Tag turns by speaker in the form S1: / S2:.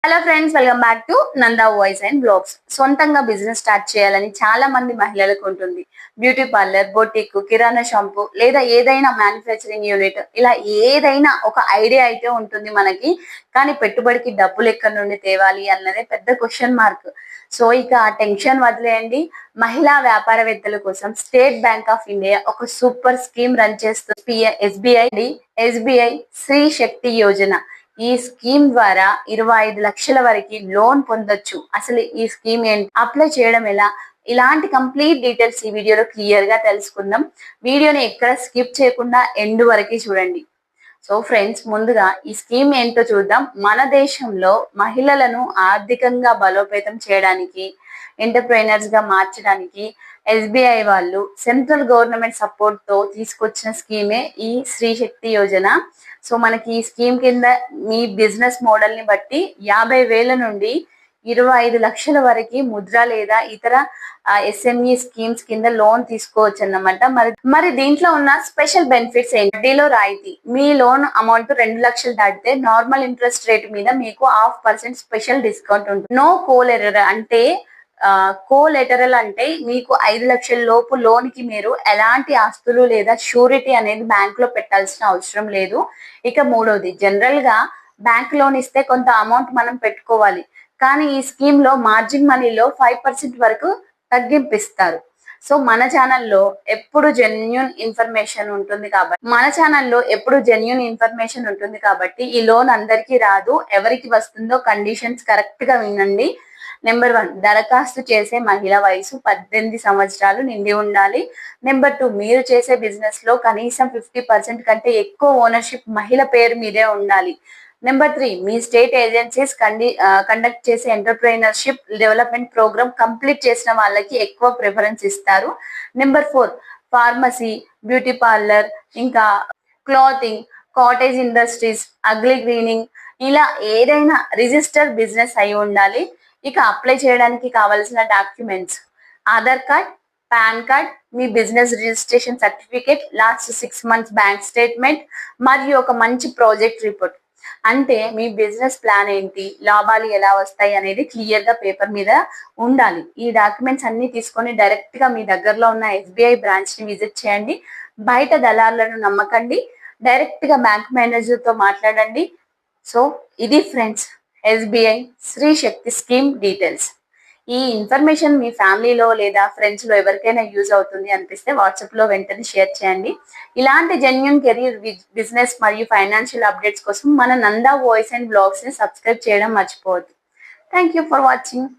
S1: Hello friends, welcome back to Nanda voice and blogs. సొంతంగా business start చేయాలని చాలా మంది మహిళలకు ఉంటుంది. బ్యూటీ పార్లర్, బొటిక్, కిరాణా షాంపూ లేదా ఏదైనా మ్యానుఫ్యాక్చరింగ్ యూనిట్, ఇలా ఏదైనా ఒక ఐడియా అయితే ఉంటుంది మనకి. కానీ పెట్టుబడికి డబ్బులు ఎక్కడి నుండి తేవాలి అన్నదే పెద్ద క్వశ్చన్ మార్క్. సో ఇక ఆ టెన్షన్ వదిలేయండి. మహిళా వ్యాపారవేత్తల కోసం స్టేట్ బ్యాంక్ ఆఫ్ ఇండియా ఒక సూపర్ స్కీమ్ రన్ చేస్తుంది. ఎస్బీఐ శ్రీ శక్తి యోజన. ఈ స్కీమ్ ద్వారా 25 లక్షల వరకు లోన్ పొందొచ్చు. అసలు ఈ స్కీమ్ ఏంటి, అప్లై చేయడం ఎలా, ఇలాంటి కంప్లీట్ డీటెయిల్స్ ఈ వీడియోలో క్లియర్ గా తెలుసుకుందాం. వీడియోని ఎక్కడ స్కిప్ చేయకుండా ఎండ్ వరకు చూడండి. సో ఫ్రెండ్స్, ముందుగా ఈ స్కీమ్ ఏంటో చూద్దాం. మన దేశంలో మహిళలను ఆర్థికంగా బలోపేతం చేయడానికి, ఎంటర్ప్రైనర్స్ గా మార్చడానికి ఎస్బీఐ వాళ్ళు సెంట్రల్ గవర్నమెంట్ సపోర్ట్ తో తీసుకొచ్చిన స్కీమే ఈ శ్రీ శక్తి యోజన. సో మనకి ఈ స్కీమ్ కింద మీ బిజినెస్ మోడల్ ని బట్టి 50,000 నుండి 25 లక్షల వరకు ముద్ర లేదా ఇతర ఎస్ఎంఈ స్కీమ్స్ కింద లోన్ తీసుకోవచ్చు అన్నమాట. మరి దీంట్లో ఉన్న స్పెషల్ బెనిఫిట్స్ ఏంటి? వడ్డీలో రాయితీ. మీ లోన్ అమౌంట్ 2 లక్షలు దాటితే నార్మల్ ఇంట్రెస్ట్ రేట్ మీద మీకు 0.5% స్పెషల్ డిస్కౌంట్ ఉంటుంది. నో కోలెటరల్ అంటే కోలెటరల్ అంటే మీకు 5 లక్షల లోపు లోన్ కి మీరు ఎలాంటి ఆస్తులు లేదా షూరిటీ అనేది బ్యాంక్ లో పెట్టాల్సిన అవసరం లేదు. ఇక మూడవది, జనరల్ గా బ్యాంక్ లోన్ ఇస్తే కొంత అమౌంట్ మనం పెట్టుకోవాలి. కానీ ఈ స్కీమ్ లో మార్జిన్ మనీలో 5% వరకు తగ్గింపిస్తారు. సో మన ఛానల్లో ఎప్పుడు జెన్యున్ ఇన్ఫర్మేషన్ ఉంటుంది కాబట్టి ఈ లోన్ అందరికీ రాదు. ఎవరికి వస్తుందో కండిషన్స్ కరెక్ట్ గా వినండి. నెంబర్ 1, దరఖాస్తు చేసే మహిళ వయసు 18 సంవత్సరాలు నిండి ఉండాలి. నెంబర్ 2, మీరు చేసే బిజినెస్ లో కనీసం 50% కంటే ఎక్కువ ఓనర్షిప్ మహిళ పేరు మీదే ఉండాలి. నెంబర్ 3, మీ స్టేట్ ఏజెన్సీస్ కండక్ట్ చేసే ఎంటర్ప్రైనర్షిప్ డెవలప్మెంట్ ప్రోగ్రామ్ కంప్లీట్ చేసిన వాళ్ళకి ఎక్కువ ప్రిఫరెన్స్ ఇస్తారు. నెంబర్ 4, ఫార్మసీ, బ్యూటీ పార్లర్, ఇంకా clothing, cottage industries, ugly cleaning, ఇలా ఏదైనా రిజిస్టర్ బిజినెస్ అయి ఉండాలి. ఇక అప్లై చేయడానికి కావాల్సిన documents: Aadhaar card, PAN card, మీ business registration certificate, last 6 months bank statement మరియు ఒక మంచి ప్రాజెక్ట్ రిపోర్ట్. అంటే మీ బిజినెస్ ప్లాన్ ఏంటి, లాభాలు ఎలా వస్తాయి అనేది క్లియర్ గా పేపర్ మీద ఉండాలి. ఈ డాక్యుమెంట్స్ అన్ని తీసుకొని డైరెక్ట్ గా మీ దగ్గరలో ఉన్న ఎస్బీఐ బ్రాంచ్ ని విజిట్ చేయండి. బయట దళారులను నమ్మకండి. డైరెక్ట్ గా బ్యాంక్ మేనేజర్ తో మాట్లాడండి. సో ఇది ఫ్రెండ్స్, ఎస్బీఐ శ్రీ శక్తి స్కీమ్ డీటెయిల్స్. ఈ ఇన్ఫర్మేషన్ మీ ఫ్యామిలీలో లేదా ఫ్రెండ్స్ లో ఎవరికైనా యూజ్ అవుతుంది అనిపిస్తే వాట్సాప్ లో వెంటనే షేర్ చేయండి. ఇలాంటి జెన్యున్ కెరీర్, బిజినెస్ మరియు ఫైనాన్షియల్ అప్డేట్స్ కోసం మన నందా వాయిస్ అండ్ బ్లాగ్స్ ని సబ్స్క్రైబ్ చేయడం మర్చిపోవద్దు. Thank you for watching.